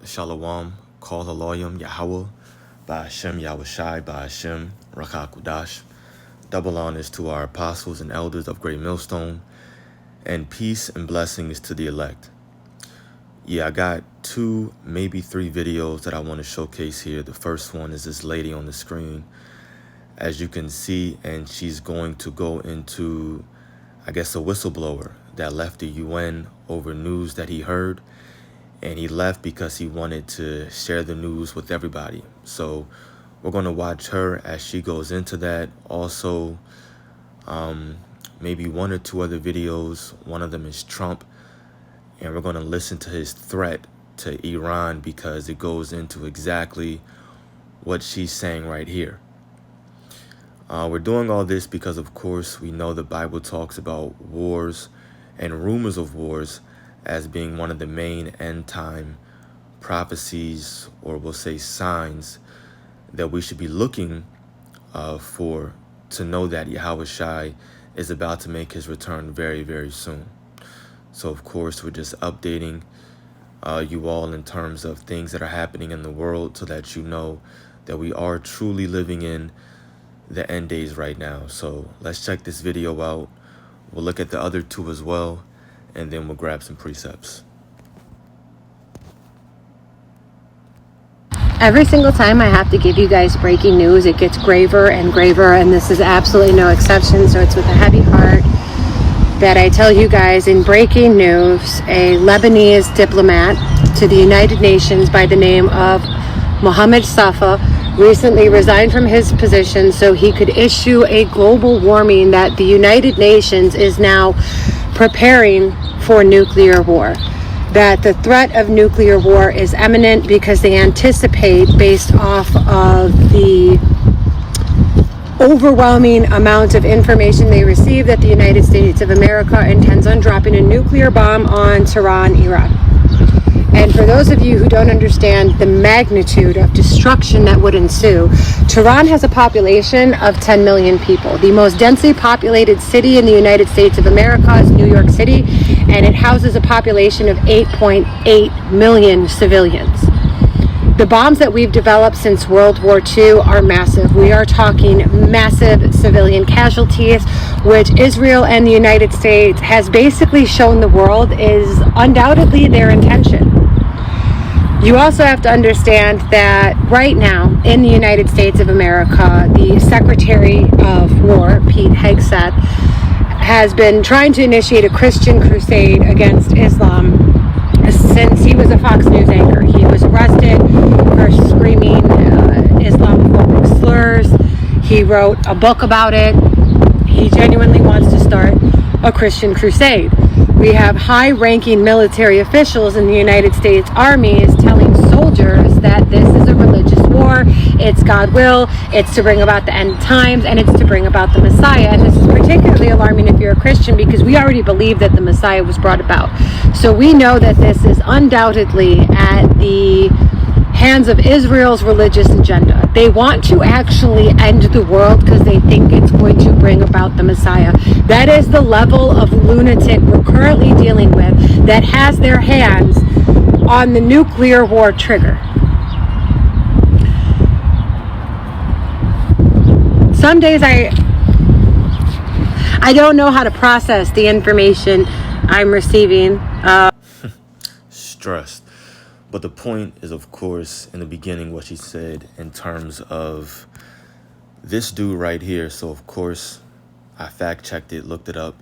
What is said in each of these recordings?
Shalom, Kol Aloyim Yahweh, Ba'ashem Yahushai, Ba'ashem Rakakudash. Double honors to our apostles and elders of Great Millstone, and peace and blessings to the elect. Yeah, I got 2, maybe 3 videos that I want to showcase here. The first one is this lady on the screen, as you can see, and she's going to go into, I guess, a whistleblower that left the UN over news that he heard. And he left because he wanted to share the news with everybody. So we're going to watch her as she goes into that. Also, maybe 1 or 2 other videos. One of them is Trump. And we're going to listen to his threat to Iran because it goes into exactly what she's saying right here. We're doing all this because, of course, we know the Bible talks about wars and rumors of wars as being one of the main end time prophecies, or we'll say signs, that we should be looking for to know that Yahushai is about to make his return very, very soon. So, of course, we're just updating you all in terms of things that are happening in the world so that you know that we are truly living in the end days right now. So let's check this video out. We'll look at the other 2 as well, and then we'll grab some precepts. Every single time I have to give you guys breaking news, it gets graver and graver, and this is absolutely no exception. So it's with a heavy heart that I tell you guys, in breaking news, a Lebanese diplomat to the United Nations by the name of Mohammed Safa recently resigned from his position so he could issue a global warning that the United Nations is now preparing for nuclear war. That the threat of nuclear war is imminent because they anticipate, based off of the overwhelming amount of information they receive, that the United States of America intends on dropping a nuclear bomb on Tehran, Iraq. And for those of you who don't understand the magnitude of destruction that would ensue, Tehran has a population of 10 million people. The most densely populated city in the United States of America is New York City, and it houses a population of 8.8 million civilians. The bombs that we've developed since World War II are massive. We are talking massive civilian casualties, which Israel and the United States has basically shown the world is undoubtedly their intention. You also have to understand that right now in the United States of America, the Secretary of War, Pete Hegseth, has been trying to initiate a Christian crusade against Islam since he was a Fox News anchor. He was arrested for screaming Islamophobic slurs. He wrote a book about it. He genuinely wants to start a Christian crusade. We have high-ranking military officials in the United States Army telling soldiers that this is a religious war, it's God will, it's to bring about the end times, and it's to bring about the Messiah. And this is particularly alarming if you're a Christian, because we already believe that the Messiah was brought about. So we know that this is undoubtedly at the hands of Israel's religious agenda. They want to actually end the world because they think it's going to bring about the Messiah. That is the level of lunatic we're currently dealing with, that has their hands on the nuclear war trigger. Some days I don't know how to process the information I'm receiving. Stressed. But the point is, of course, in the beginning, what she said in terms of this dude right here. So, of course, I fact-checked it, looked it up,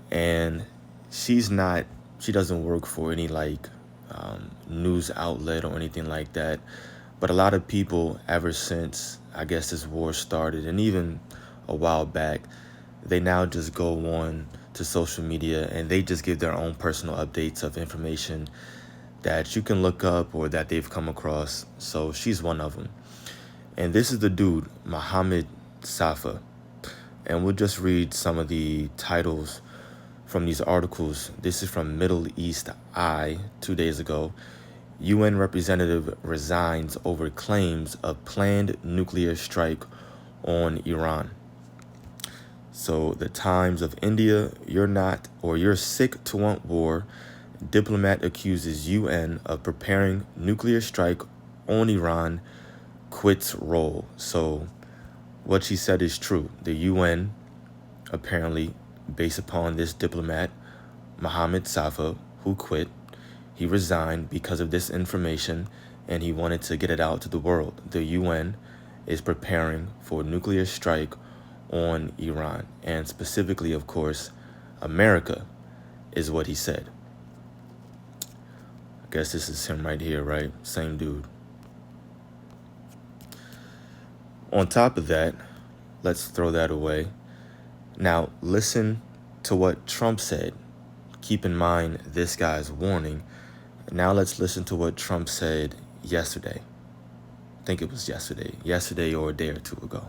and she doesn't work for any, news outlet or anything like that. But a lot of people, ever since, I guess, this war started, and even a while back, they now just go on to social media and they just give their own personal updates of information that you can look up or that they've come across. So she's one of them. And this is the dude, Mohammed Safa. And we'll just read some of the titles from these articles. This is from Middle East Eye 2 days ago. UN representative resigns over claims of planned nuclear strike on Iran. So the Times of India, you're sick to want war, Diplomat accuses UN of preparing nuclear strike on Iran, quits role. So what she said is true. The UN, apparently, based upon this diplomat, Mohammed Safa, who quit, he resigned because of this information and he wanted to get it out to the world. The UN is preparing for a nuclear strike on Iran. And specifically, of course, America is what he said. I guess this is him right here, right? Same dude. On top of that, let's throw that away. Now, listen to what Trump said. Keep in mind this guy's warning. Now let's listen to what Trump said yesterday. I think it was yesterday or a day or two ago.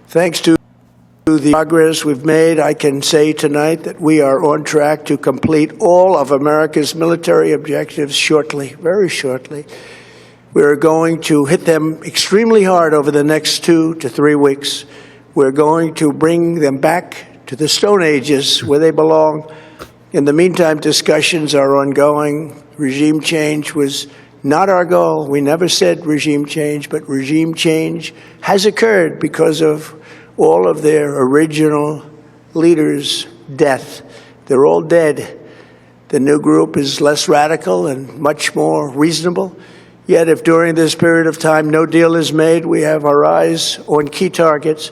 Thanks to the progress we've made, I can say tonight that we are on track to complete all of America's military objectives shortly, very shortly. We're going to hit them extremely hard over the next 2 to 3 weeks. We're going to bring them back to the Stone Ages where they belong. In the meantime, discussions are ongoing. Regime change was not our goal. We never said regime change, but regime change has occurred because of all of their original leaders' death. They're all dead. The new group is less radical and much more reasonable. Yet if during this period of time no deal is made, we have our eyes on key targets.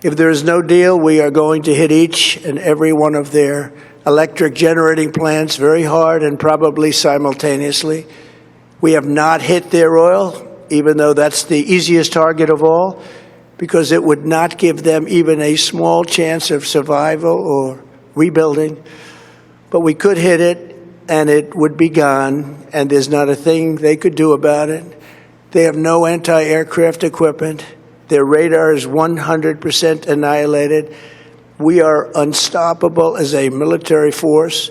If there is no deal, we are going to hit each and every one of their electric generating plants very hard and probably simultaneously. We have not hit their oil, even though that's the easiest target of all, because it would not give them even a small chance of survival or rebuilding. But we could hit it, and it would be gone, and there's not a thing they could do about it. They have no anti-aircraft equipment. Their radar is 100% annihilated. We are unstoppable as a military force.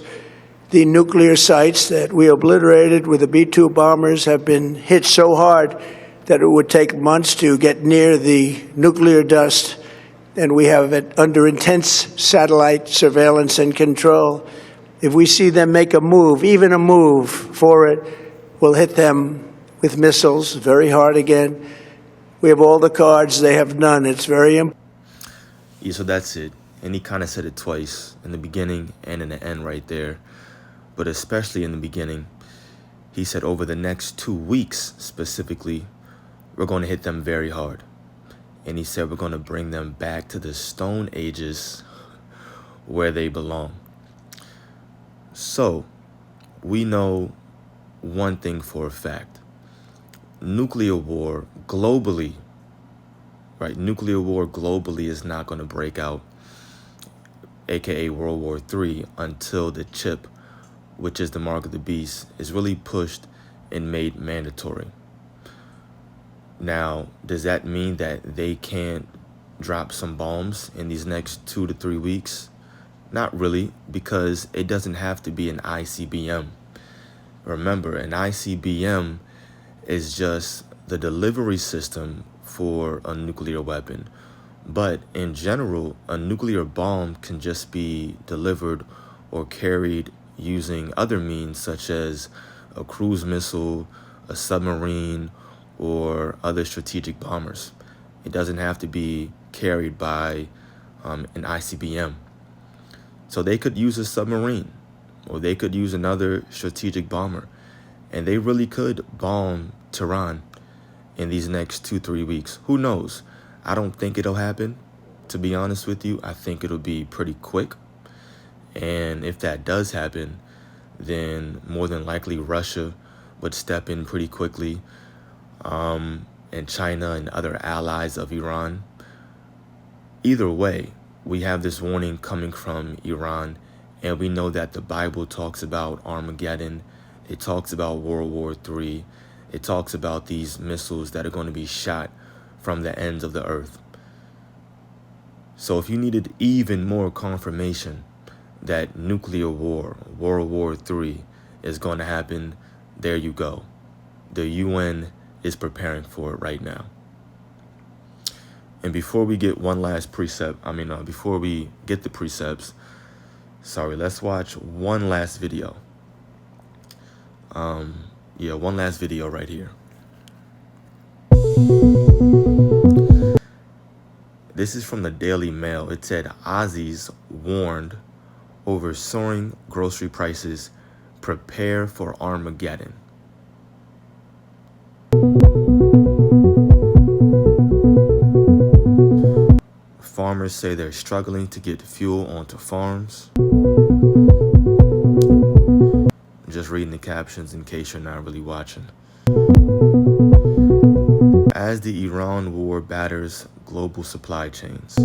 The nuclear sites that we obliterated with the B-2 bombers have been hit so hard that it would take months to get near the nuclear dust, and we have it under intense satellite surveillance and control. If we see them make a move, even a move for it, we'll hit them with missiles very hard again. We have all the cards, they have none. It's very important. Yeah, so that's it. And he kind of said it twice, in the beginning and in the end right there. But especially in the beginning, he said over the next 2 weeks specifically, we're going to hit them very hard. And he said we're going to bring them back to the Stone Ages where they belong. So, we know one thing for a fact. Nuclear war globally, right? Nuclear war globally is not going to break out, aka World War III, until the chip, which is the mark of the beast, is really pushed and made mandatory. Now, does that mean that they can't drop some bombs in these next 2 to 3 weeks? Not really, because it doesn't have to be an ICBM. Remember, an ICBM is just the delivery system for a nuclear weapon. But in general, a nuclear bomb can just be delivered or carried using other means such as a cruise missile, a submarine, or other strategic bombers. It doesn't have to be carried by an ICBM. So they could use a submarine, or they could use another strategic bomber, and they really could bomb Tehran in these next 2-3 weeks. Who knows? I don't think it'll happen, to be honest with you. I think it'll be pretty quick. And if that does happen, then more than likely Russia would step in pretty quickly, and China and other allies of Iran. Either way, we have this warning coming from Iran, and we know that the Bible talks about Armageddon. It talks about World War III. It talks about these missiles that are going to be shot from the ends of the earth. So if you needed even more confirmation that nuclear war, World War III, is going to happen, there you go. The UN is preparing for it right now. And before we get one last precept, before we get the precepts, Sorry, let's watch one last video. One last video right here. This is from the Daily Mail. It said Aussies warned over soaring grocery prices, prepare for Armageddon. Farmers say they're struggling to get fuel onto farms. Just reading the captions in case you're not really watching. As the Iran war batters global supply chains.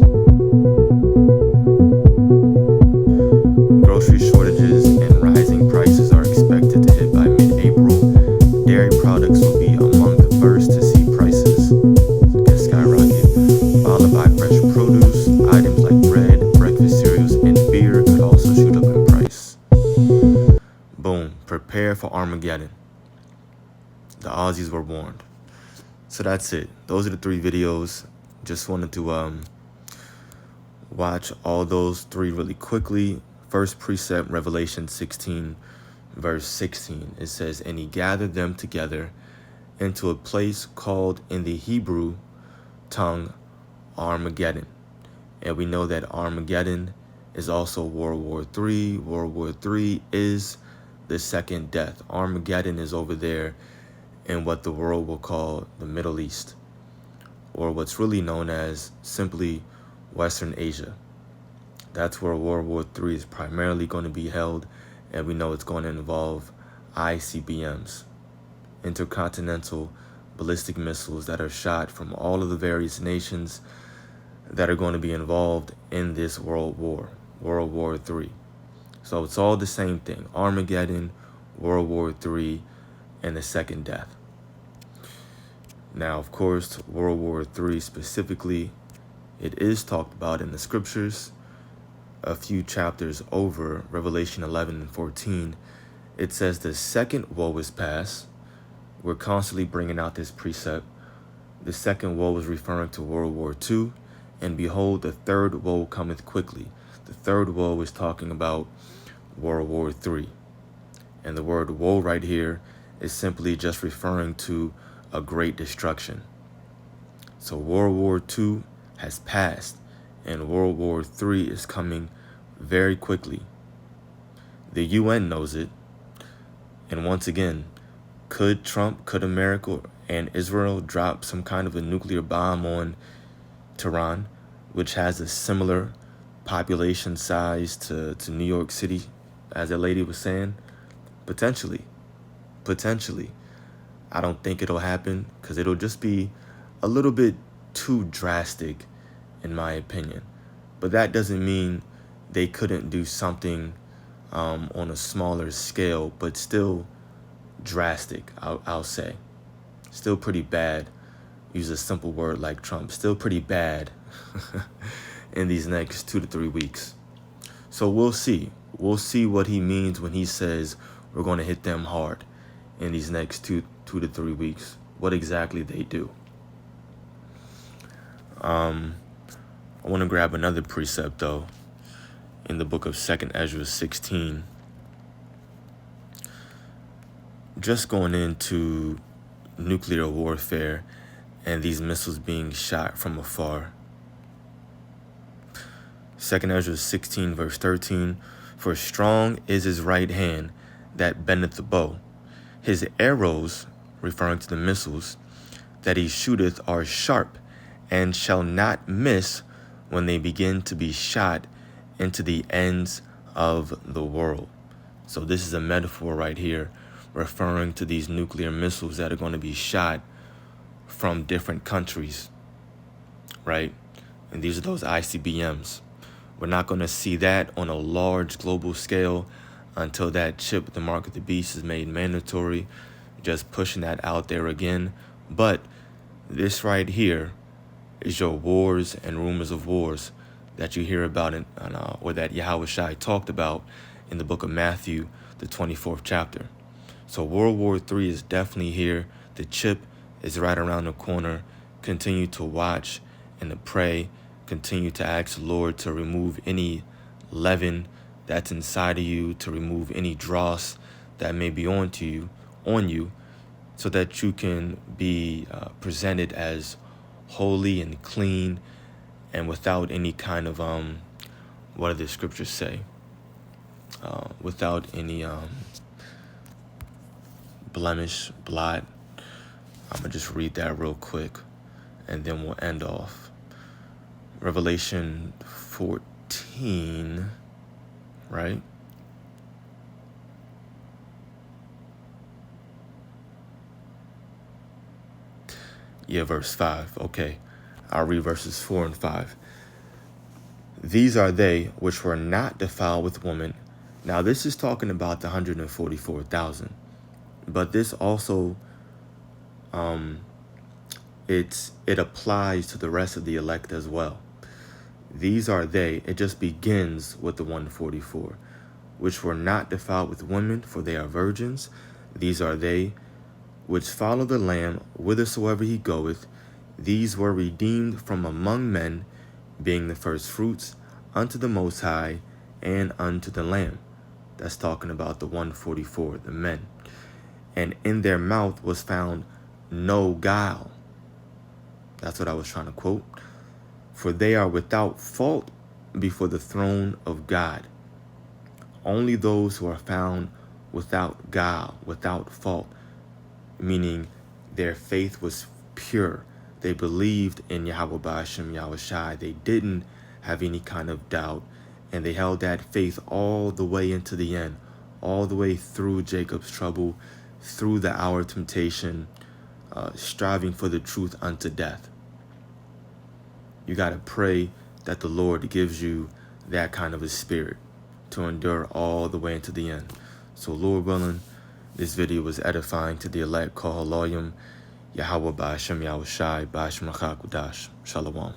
Grocery shortages and rising prices are expected to hit by mid-April. Dairy products will be among the first to see prices get skyrocket, followed by fresh produce. Items like bread, breakfast cereals, and beer could also shoot up in price. Boom, prepare for Armageddon. The Aussies were warned. So that's it. Those are the 3 videos. Just wanted to watch all those 3 really quickly. First precept, Revelation 16, verse 16. It says, and he gathered them together into a place called in the Hebrew tongue Armageddon. And we know that Armageddon is also World War III. World War III is the second death. Armageddon is over there in what the world will call the Middle East, or what's really known as simply Western Asia. That's where World War III is primarily going to be held, and we know it's going to involve ICBMs, intercontinental ballistic missiles that are shot from all of the various nations that are going to be involved in this world war, World War III. So it's all the same thing, Armageddon, World War III, and the second death. Now, of course, World War III specifically, it is talked about in the scriptures. A few chapters over, Revelation 11 and 14, it says the second woe is past. We're constantly bringing out this precept. The second woe is referring to World War II, and behold, the third woe cometh quickly. The third woe is talking about World War III. And the word woe right here is simply just referring to a great destruction. So World War II has passed, and World War III is coming very quickly. The UN knows it. And once again, could America and Israel drop some kind of a nuclear bomb on Tehran, which has a similar population size to New York City, as that lady was saying? Potentially. I don't think it'll happen because it'll just be a little bit too drastic, in my opinion. But that doesn't mean they couldn't do something on a smaller scale, but still drastic, I'll say. Still pretty bad. Use a simple word like Trump. Still pretty bad in these next 2 to 3 weeks. So we'll see. We'll see what he means when he says we're going to hit them hard in these next 2 to 3 weeks. What exactly they do. I want to grab another precept, though, in the book of 2 Ezra 16. Just going into nuclear warfare and these missiles being shot from afar. 2 Ezra 16, verse 13. For strong is his right hand that bendeth the bow. His arrows, referring to the missiles, that he shooteth are sharp, and shall not miss when they begin to be shot into the ends of the world. So this is a metaphor right here, referring to these nuclear missiles that are going to be shot from different countries, right? And these are those ICBMs. We're not going to see that on a large global scale until that chip, the mark of the beast, is made mandatory. Just pushing that out there again. But this right here is your wars and rumors of wars that you hear about or that Yahweh Shai talked about in the book of Matthew, the 24th chapter. So World War III is definitely here. The chip is right around the corner. Continue to watch and to pray. Continue to ask the Lord to remove any leaven that's inside of you, to remove any dross that may be on you, so that you can be presented as holy and clean and without any kind of what do the scriptures say? Without any blemish, blot. I'm gonna just read that real quick, and then we'll end off. Revelation 14, right? Yeah, verse 5. Okay, I'll read verses 4 and 5. These are they which were not defiled with woman. Now this is talking about the 144,000. But this also, it applies to the rest of the elect as well. These are they, it just begins with the 144, which were not defiled with women, for they are virgins. These are they which follow the Lamb whithersoever he goeth. These were redeemed from among men, being the first fruits unto the Most High and unto the Lamb. That's talking about the 144, the men. And in their mouth was found no guile. That's what I was trying to quote. For they are without fault before the throne of God. Only those who are found without guile, without fault, meaning their faith was pure. They believed in Yahweh Ba'ashem Yahushai. They didn't have any kind of doubt, and they held that faith all the way into the end, all the way through Jacob's trouble, through the hour of temptation, striving for the truth unto death. You got to pray that the Lord gives you that kind of a spirit to endure all the way into the end. So Lord willing, this video was edifying to the elect. Call Haloyim, Yahweh Ba'ashem Yahushai, Ba'ashem Rachakudash. Shalom.